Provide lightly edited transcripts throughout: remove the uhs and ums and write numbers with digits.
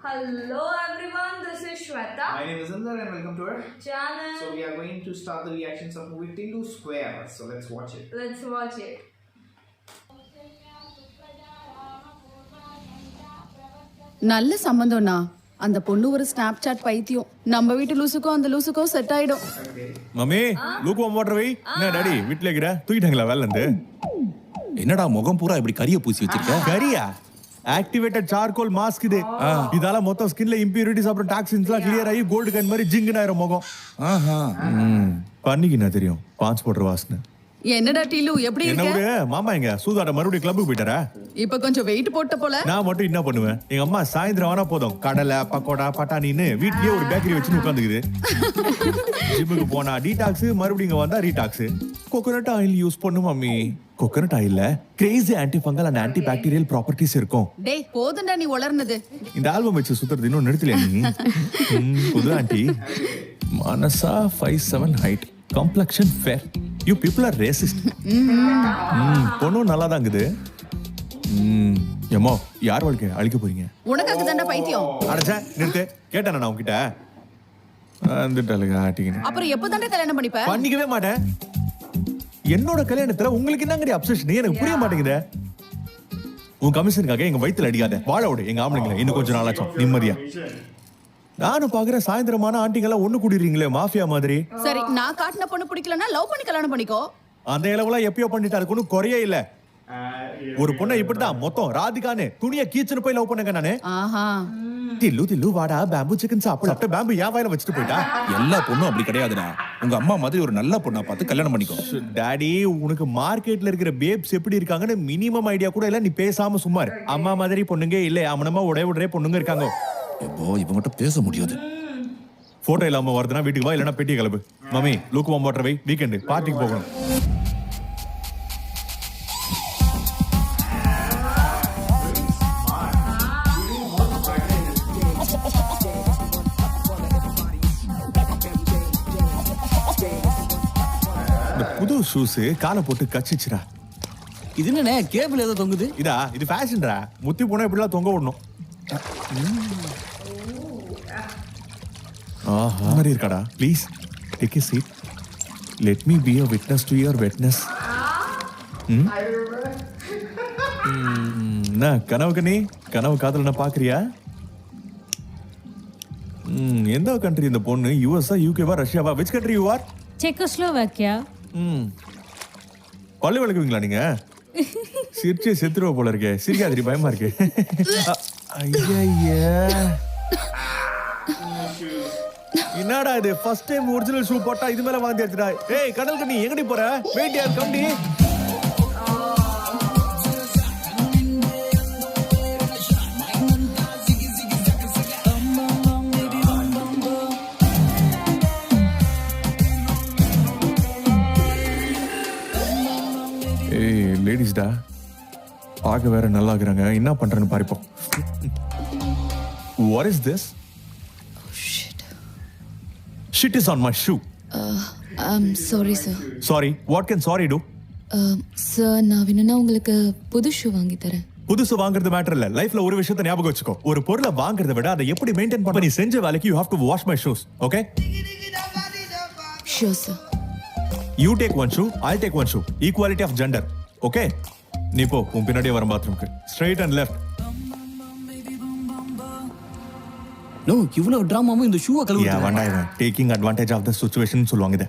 Hello everyone, this is Shweta. My name is Inder and welcome to our channel. So we are going to start the reactions of movie Tindu Square. So let's watch it. Let's watch it. நல்ல சம்பந்தம்னா அந்த பொண்ணு ஒரு snap chat பைத்தியம். நம்ம வீட்டு லூசுக்கும் அந்த லூசுக்கும் set ஆயிடும். Mummy Luke water வை. என்ன டாடி வீட்ல இருக்கற தூக்கிட்டாங்களா வேலைல இருந்து? என்னடா முகம் பூரா இப்படி கரிய பூசி வச்சிருக்க? கரியா? ஆக்டிவேட்டட் சார்கோல் மாஸ்க் இது. இதால மொத்த ஸ்கின்ல இம்பியூரிட்டிஸ் அப்புறம் டாக்ஸின்ஸ்லாம் கிளியர் ஆகி கோல்டு கன் மாதிரி ஜிங்குன்னு ஆயிரும் முகம். ஆஹா. பண்ணிக்கு என்ன தெரியும்? பான்ஸ் போடுற வாசனை. என்னடா டீலு எப்படி என்ன இருக்க? விடு மாமா எங்க சூதாட மறுபடியும் கிளப்புக்கு போயிட்டாரா? இப்ப கொஞ்சம் வெயிட் போட்ட போல. நான் மட்டும் என்ன பண்ணுவேன்? எங்க அம்மா சாயந்தரம் ஆனா போதும் கடலை பக்கோடா பட்டாணின்னு வீட்லயே ஒரு பேக்கரி வச்சுன்னு உட்காந்துக்குது. ஜிம்முக்கு போனா டீடாக்ஸ், மறுபடியும் இங்க வந்தா ரீடாக்ஸ். கோகோனட் ஆயில் யூஸ் பண்ணு மம்மி. கோகோனட் ஆயில்ல crazy antifungal and antibacterial properties இருக்கும். டேய் போதும்டா நீ உளர்னது. இந்த ஆல்பம் வச்சு சுத்துறது இன்னும் நிறுத்தலையா நீ? புது ஆன்டி மனசா 5'7" height, complexion fair. You people are racist. பொண்ணும் நல்லா தான் இருக்குது. ஏமோ யார் வாழ்க்கை அழிக்க போறீங்க? உனக்காக தான்டா பைத்தியம். அடச்சே நிறுத்து. கேட்டானா நான் உன்கிட்ட? வந்துட்டாளுங்க ஆட்டிக்கின்னு. அப்புறம் எப்பதான்டா கல்யாணம் பண்ணிப்ப? பண்ணிக்கவே மாட்டேன். என்னோட கல்யாணத்துல உங்களுக்கு என்னங்கடி அப்சஷன்? எனக்கு புரிய மாட்டேங்குது. உன் கமிஷனுக்காக எங்க வயித்துல அடிக்காத. வாழ விடு எங்க ஆம்பளைங்களை இன்னும் கொஞ்சம் நாளாச்சும் நிம்மதியா. நானும் பாக்குறேன் சாயந்தரமான ஆண்டிங்கெல்லாம் ஒண்ணு கூடிடுறீங்களே மாஃபியா மாதிரி. சரி நான் காட்டின பொண்ணு பிடிக்கலன்னா லவ் பண்ணி கல்யாணம் பண்ணிக்கோ. அந்த இளவெல்லாம் எப்பயோ பண்ணிட்டா இருக்குன்னு குறையே இல்ல. ஒரு பொண்ணை இப்படிதான் மொத்தம் ராதிகான்னு துணியை கீச்சுன்னு போய் லவ் பண்ணுங்க நானு. ஆஹா. தில்லு தில்லு வாடா பேம்பு சிக்கன் சாப்பிட்டு பேம்பு என் வாயில வச்சுட்டு போயிட்டா. எல்லா பொண்ணும் அப்படி கிடையாதுடா. உங்க அம்மா மாதிரி ஒரு நல்ல பொண்ணா பார்த்து கல்யாணம் பண்ணிக்கோ. டாடி உனக்கு மார்க்கெட்ல இருக்கிற பேப்ஸ் எப்படி இருக்காங்கன்னு மினிமம் ஐடியா கூட இல்ல. நீ பேசாம சும்மா இரு. அம்மா மாதிரி பொண்ணுங்க இல்ல அம்மனமா உடைய பொண்ணுங்க இருக்காங்க. இப்போ இவங்கிட்ட பேச முடியாது. போட்டோ இல்லாம வருதுன்னா வீட்டுக்கு வா, இல்லைன்னா பெட்டி கிளம்பு. மம்மி லூக்கு வாட்டர் வை. வீக்கெண்டு பார்ட்டிக்கு போகணும். இந்த புது ஷூஸ் காலை போட்டு கச்சிச்சுடா. இது என்னண்ணே கேபிள் ஏதோ தொங்குது? இதா இது ஃபேஷன்டா. முத்தி போனா இப்படிலாம் தொங்க விடணும். ஆஹா மாதிரி இருக்காடா. Please take a seat. Let me be a witness to your wetness. நான் கனவு நீ கனவு காதலனை பாக்குறியா? எந்த கண்ட்ரி இந்த பொண்ணு? யுஎஸ்ஆ, யூகேவா, ரஷ்யாவா? Which country you are? Czechoslovakia. பல்லு விளக்குவீங்களா நீங்க? சிரிச்சே செத்துருவ போல இருக்கே. சிரிக்காதிரி பயமா இருக்கு. ஐயா என்னடா இது? ஃபர்ஸ்ட் டைம் ஒரிஜினல் ஷூ போட்டா இது மேல வாந்தி எடுத்துடா. ஏய் கடல் கண்ணி எங்கடி போற? வெயிட் யார் கம்பி. ஏய் லேடிஸ்டா பார்க்க வேற நல்லா இருக்கிறாங்க. என்ன பண்றேன்னு பாருப்போ. What is this? Shit is on my shoe. I'm sorry sir. Sorry. What can sorry do? Sir, நான் வேணும்னா உங்களுக்கு புது ஷூ வாங்கி தரேன். புதுசு வாங்குறது மேட்டர் இல்ல. லைஃப்ல ஒரு விஷயத்தை ஞாபகம் வச்சுக்கோ. ஒரு பொருளை வாங்குறதை விட அதை எப்படி மெயின்டைன் பண்ண நீ செஞ்ச வேலைக்கு you have to wash my shoes. Okay? Sure sir. You take one shoe, I'll take one shoe. Equality of gender. Okay? நீ போ உன் பின்னாடியே வர பாத்ரூம்க்கு. Straight and left. நோ இவ்வளவு டிராமாவும் இந்த ஷூவை கழுவுறது. வேண்டாம் இவன் taking advantage of the situation சொல்லுவாங்க இதை.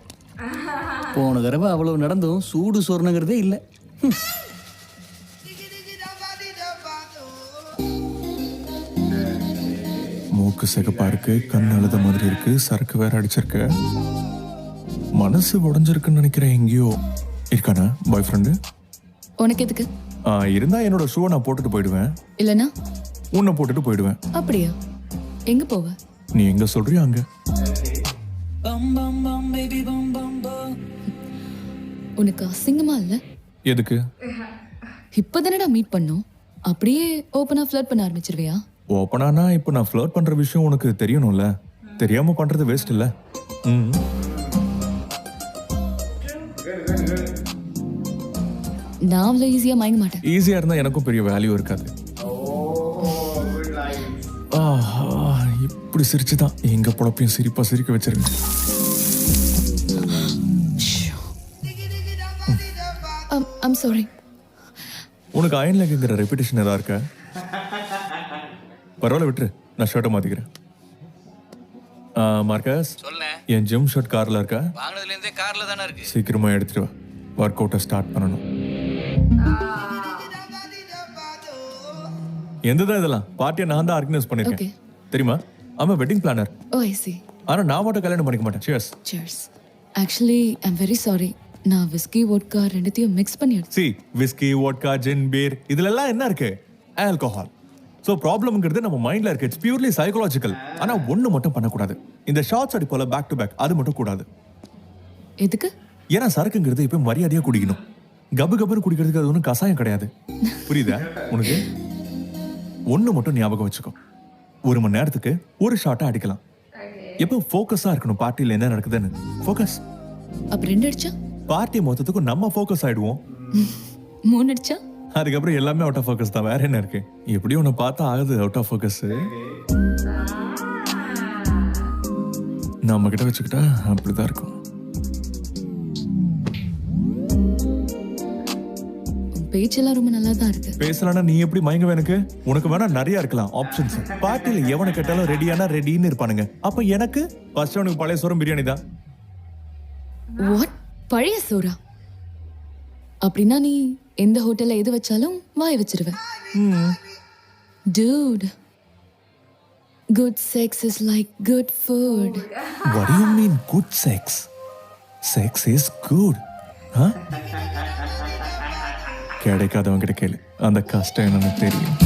போன தடவை அவ்வளவு நடந்தும் சூடு சொர்ணங்கிறதே இல்ல. மூக்கு சிகப்பா இருக்கு, கண் அழுத மாதிரி இருக்கு, சரக்கு வேற அடிச்சிருக்கு. மனசு உடைஞ்சிருக்குன்னு நினைக்கிறேன். எங்கேயோ இருக்கானா பாய் ஃப்ரெண்டு? உனக்கு எதுக்கு? இருந்தா என்னோட ஷூவை நான் போட்டுட்டு போயிடுவேன். இல்லனா உன்னை போட்டுட்டு போயிடுவேன். அப்படியா? எங்க போவ? நீ எங்க சொல்றியோ அங்க. உனக்கு அசிங்கமா இல்ல? எதுக்கு? இப்பதானடா மீட் பண்ணோம், அப்படியே ஓபனா ஃப்ளர்ட் பண்ண ஆரம்பிச்சிருவியா? ஓப்பனானா இப்போ நான் ஃப்ளர்ட் பண்ற விஷயம் உனக்கு தெரியணும்ல. தெரியாம பண்றது வேஸ்ட் இல்ல. நான் அவ்வளோ ஈஸியா மயங்க மாட்டேன். ஈஸியா இருந்தா எனக்கும் பெரிய வேல்யூ இருக்காது. இப்படி சிரிச்சுதான் எங்க பொழப்பையும் சிரிப்பா சிரிக்க வச்சிருங்க. I'm sorry. உனக்கு அயன் லெக்குங்கிற ரெப்புடேஷன் ஏதா இருக்கா? பரவாயில்ல விட்டுரு, நான் ஷர்ட்டை மாத்திக்கிறேன். மார்க்கஸ், சொல்லேன். என் ஜிம் ஷர்ட் கார்ல இருக்கா? வாங்கினதுல இருந்தே கார்ல தானே இருக்கு. சீக்கிரமா எடுத்துட்டு வா, ஒர்க் அவுட்டை ஸ்டார்ட் பண்ணணும். எந்ததான் இதெல்லாம்? பார்ட்டியை நான் தான் ஆர்கனைஸ் பண்ணிருக்கேன். Okay. தெரியுமா? ஆமா, வெட்டிங் பிளானர். ஓ ஐ சி. ஆனா நான் மட்டும் கல்யாணம் பண்ணிக்க மாட்டேன். Cheers. Cheers. Actually I'm very sorry. நான் விஸ்கி வோட்கா ரெண்டுத்தையும் மிக்ஸ் பண்ணி எடுத்து. சி, விஸ்கி, வோட்கா, ஜின், பீர் இதுல எல்லாம் என்ன இருக்கு? ஆல்கஹால். ஸோ ப்ராப்ளம்ங்கிறது நம்ம மைண்ட்ல இருக்கு. It's purely psychological. ஆனா ஒண்ணு மட்டும் பண்ணக்கூடாது. இந்த ஷார்ட்ஸ் அடி போல பேக் டு பேக் அது மட்டும் கூடாது. எதுக்கு? ஏன்னா சரக்குங்கிறது இப்ப மரியாதையா குடிக்கணும். கபு கபுன்னு குடிக்கிறதுக்கு அது ஒன்றும் கசாயம் கிடையாது. புரியுதா உனக்கு? ஒண்ணு மட்டும் ஞாபகம் வச்சுக்கோ, 1 மணி நேரத்துக்கு ஒரு ஷாட்டா அடிக்கலாம். எப்போ ஃபோக்கஸா இருக்கணும் பார்ட்டியில் என்ன நடக்குதுன்னு. ஃபோக்கஸ். அப்ப 2 அடிச்சா? பார்ட்டி மொத்தத்துக்கும் நம்ம ஃபோக்கஸ் ஆயிடுவோம். 3 அடிச்சா? அதுக்கப்புறம் எல்லாமே அவுட் ஆஃப் ஃபோக்கஸ் தான். வேற என்ன இருக்கு? எப்படி உன்னை பார்த்தா ஆகுது அவுட் ஆஃப் ஃபோக்கஸ். நம்ம கிட்ட வச்சுக்கிட்டா அப்படிதான் இருக்கும். பேச்செல்லாம் ரொம்ப நல்லா தான் இருக்கு. பேசலாம்னா நீ எப்படி மயங்குவ? எனக்கு உனக்கு வேணா நிறைய இருக்கலாம் ஆப்ஷன்ஸ். பார்ட்டியில எவனை கேட்டாலும் ரெடியானா ரெடின்னு இருப்பானுங்க. அப்ப எனக்கு ஃபர்ஸ்ட் அவனுக்கு பழைய சோறும் பிரியாணி தான். வாட்? பழைய சோறா? அப்படின்னா நீ எந்த ஹோட்டல்ல எது வச்சாலும் வாய் வச்சிருவ. Dude, good sex is like good food. What do you mean good sex? Sex is good. Huh? கிடைக்காதவங்க கிட்ட கேளு, அந்த கஷ்டம் என்னன்னு தெரியும்.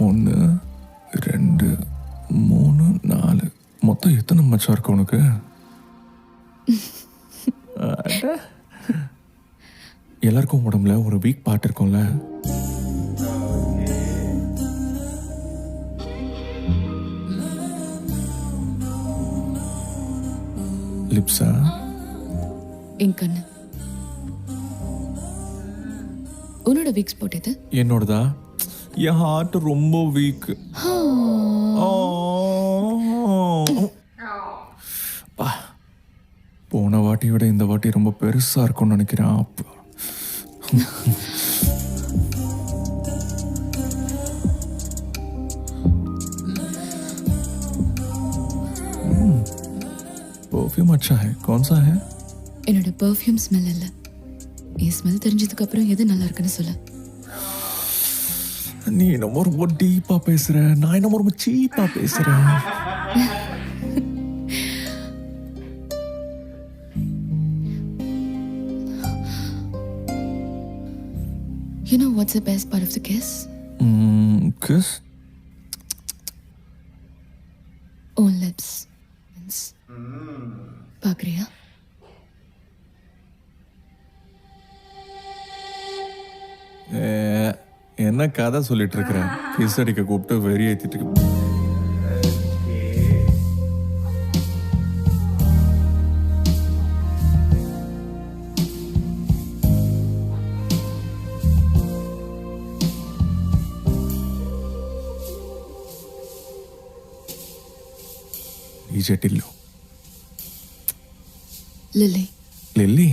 ஒன்று, 2, 3, 4 மொத்தம் எத்தனை மச்சம் இருக்கு உனக்கு? எல்லாருக்கும் உடம்புல ஒரு வீக் பார்ட் இருக்கும்ல. லிப்ஸா? என் கண்ணு. உன்னோட வீக் ஸ்பாட் எது? என்னோடதா? என் ஹார்ட் ரொம்ப வீக். போன வாட்டி விட இந்த வாட்டி ரொம்ப பெருசா இருக்கும்னு நினைக்கிறேன். அப்ப परफ्यूम अच्छा है, कौन सा है? என்னோட பெர்ஃப்யூம் ஸ்மெல் இல்ல. என் ஸ்மெல் தெரிஞ்சதுக்கு அப்புறம் எது நல்லா இருக்குன்னு சொல்ல. நீ என்னமோ ரொம்ப டீப்பா பேசுற, நான் என்னமோ ரொம்ப சீப்பா பேசுறேன். You know what's the best part of the kiss? Kiss? Own lips. பாக்குறியா? என்ன கதை சொல்லிட்டு இருக்கிற? கிஸ் அடிக்க கூப்பிட்டு வெறி ஏத்திட்டு இருக்கு. Tillu Lilly. Lilly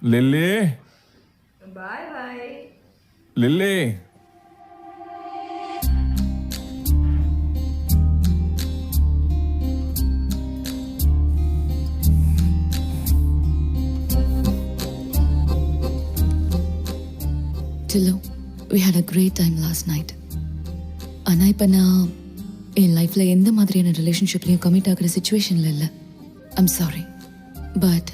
Lilly Bye bye. Lilly Tillu, we had a great time last night. ஆனா இப்ப நான் என் லைஃப்ல எந்த மாதிரியான ரிலேஷன்ஷிப்லயும் கமிட் ஆகிற சிச்சுவேஷன்ல இல்ல. ஐம் சாரி, பட்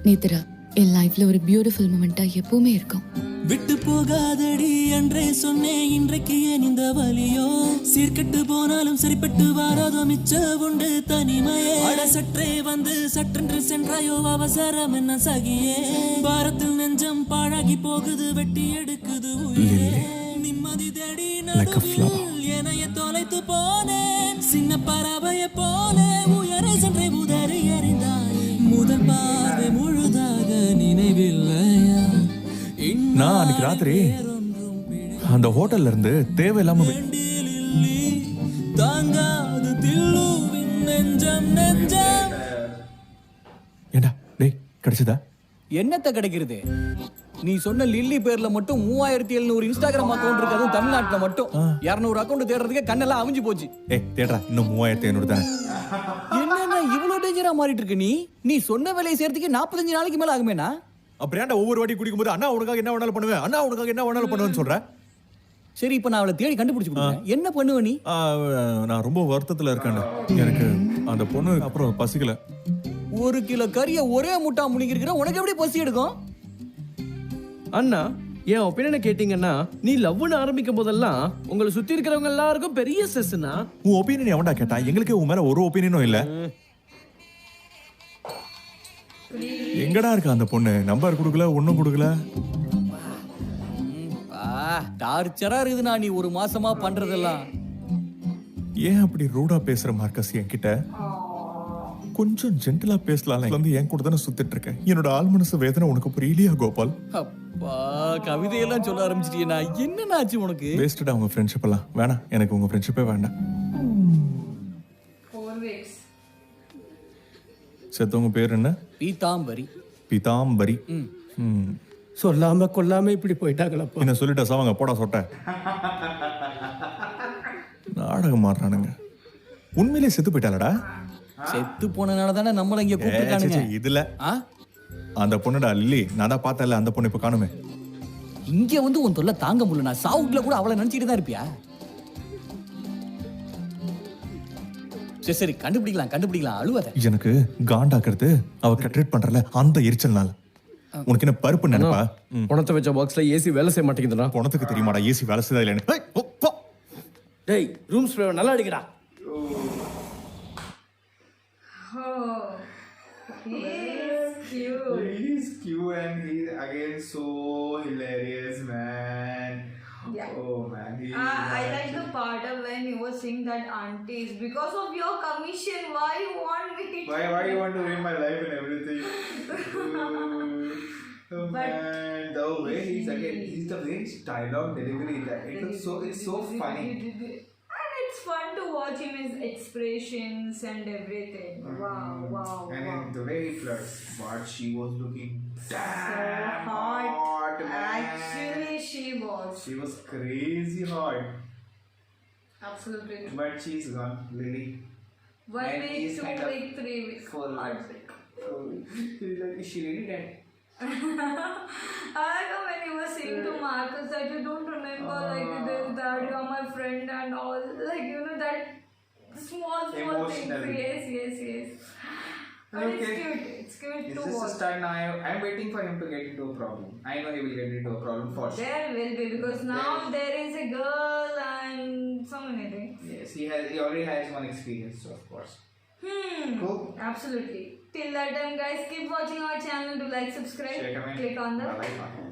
நேத்ரா என் லைஃப்ல ஒரு பியூட்டிஃபுல் மூமெண்டா எப்பவுமே இருக்கும். விட்டு போகாதடி என்றே சொன்னேன், இன்றைக்கு ஏன் இந்த வலியோ? சீர்கட்டு போனாலும் சரிப்பட்டு வாராதோ மிச்ச உண்டு தனிமையே. அட சற்றே வந்து சற்றென்று சென்றாயோ, அவசரம் என்ன சகியே? பாரத்தில் நெஞ்சம் பாழாகி போகுது, வெட்டி எடுக்குது உயிரே. நிம்மதி தேடி எனைய தொலைத்து போனேன், சின்ன பறவைய போல உயரை சென்றே உதறி எறிந்தாயே. முதல் பார்வை முழுதாக நினைவில்லையா? நான் அன்னைக்கு ராத்திரி அந்த ஹோட்டல்ல இருந்து தேவையில்லாம தாங்காது தில்லுவின் நெஞ்சம் நெஞ்சம். ஏண்டா டேய் கிடைச்சதா? என்னத்த கிடைக்கிறது? நீ சொன்ன லில்லி பேர்ல மட்டும் 3700 இன்ஸ்டாகிராம் அக்கௌண்ட் இருக்கு. அதுவும் தமிழ்நாட்டுல மட்டும் 200 அக்கௌண்ட் தேடுறதுக்கே கண்ணெல்லாம் அவிஞ்சு போச்சு. தேடுறா, இன்னும் 3500 தானே. என்னன்னா இவ்வளவு டேஞ்சரா மாறிட்டு இருக்க நீ? நீ சொன்ன வேலையை சேர்த்துக்கு 45 நாளைக்கு மேல ஆகுமேனா? அப்புறம் ஏன்டா ஒவ்வொரு வாட்டி குடிக்கும் போது அண்ணா உனக்காக என்ன வேணாலும் பண்ணுவேன், அண்ணா உனக்காக என்ன வேணாலும் பண்ணுவேன்னு சொல்ற? சரி, இப்ப நான் அவளை தேடி கண்டுபிடிச்சு கொடுக்குறேன். என்ன பண்ணுவ நீ? நான் ரொம்ப வருத்தத்துல இருக்கேன்டா. எனக்கு அந்த பொண்ணு அப்புறம் பசிக்கல. 1 கிலோ கறியை ஒரே முட்டா முழுங்கிருக்கிற, உனக்கு எப்படி பசி எடுக்கும்? அண்ணா, என் ஒப்பீனியனை கேட்டீங்கன்னா, நீ லவ்னு ஆரம்பிக்கும் போதெல்லாம் உங்களை சுத்தி இருக்கிறவங்க எல்லாருக்கும் பெரிய ஸ்ட்ரெஸ்னா. உன் ஒப்பீனியன் எவன்டா கேட்டா? எங்களுக்கே உன் மேல ஒரு ஒப்பீனியனும் இல்ல. எங்கடா இருக்கா அந்த பொண்ணு? நம்பர் கொடுக்கல, ஒன்னும் கொடுக்கல. டார்ச்சரா இருக்குதுண்ணா நீ ஒரு மாசமா பண்றதெல்லாம். ஏன் அப்படி ரூடா பேசுற மார்க்கஸ் என்கிட்ட? கொஞ்சம் ஜென்டலா பேசலாம். வந்து என் கூட தானே சுத்திட்டு இருக்கேன். என்னோட ஆள் மனசு வேதனை உனக்கு புரியலையா கோபால்? அப்பா, கவிதையெல்லாம் சொல்ல ஆரம்பிச்சிட்டியனா? என்னன்னா ஆச்சு உனக்கு? வேஸ்டடா உங்க ஃப்ரெண்ட்ஷிப் எல்லாம். வேணாம், எனக்கு உங்க ஃப்ரெண்ட்ஷிப்பே வேண்டாம். 4 weeks. செத்தவங்க பேர் என்ன? பீதாம்பரி. பீதாம்பரி. சொல்லாம கொல்லாம இப்படி போயிட்டாங்களப்போ. என்ன சொல்லிட்ட சாவங்க போடா சொட்ட. நாடகம் மாறுறானுங்க. உண்மையிலே செத்து போயிட்டாலடா? செத்து போனனால தானே நம்மள இங்க கூப்பிட்டானுங்க. இதுல அந்த பொண்ணுடா லில்லி. நான் தான் பார்த்தல அந்த பொண்ணு இப்ப காணுமே. இங்க வந்து உன் தொல்லை தாங்க முடியல. நான் சவுட்ல கூட அவளை நினைச்சிட்டு தான் இருப்பியா? சரி சரி, கண்டுபிடிக்கலாம் அழுவாத. எனக்கு காண்டாக்குறது அவ ட்ரீட் பண்றல அந்த எரிச்சல்னால. உனக்கு என்ன பருப்பு நினைப்பா? பணத்தை வச்ச பாக்ஸ்ல ஏசி வேலை செய்ய மாட்டேங்குதுடா. பணத்துக்கு தெரியுமாடா ஏசி வேலை செய்தா இல்லைன்னு? டேய், ரூம் ஸ்ப்ரே நல்லா அடிக்கடா. Oh, he's cute. He's cute and he's again so hilarious, man. Yeah. Oh man, I like the part of when you were saying that aunties, because of your commission, why you want me? Why you want to ruin my life and everything? Oh man, the way he's the way his dialogue delivery, it's so funny. And it's fun to watch him, his expressions and everything. Wow. And in the way he flirts, but she was looking So damn hot. man. Actually, she was. She was crazy hot. Absolutely. But she's gone, Lily. 1 And week, he's 2 kind of week, 3 weeks. full. Heartbreak. Is she really dead? I know when you were saying to Marcus that you don't remember like this, that you are my friend and all, like you know that small Emotional. things. Yes. But Okay. It's cute Is to this a watch. start now? I'm waiting for him to get into a problem. I know he will get into a problem for sure. There will be, because now there is a girl and so many things. Yes, he already has one experience, so of course. Cool. Absolutely. Till that time, guys, keep watching our channel. Do like, subscribe, Share, comment. click on the Bye-bye.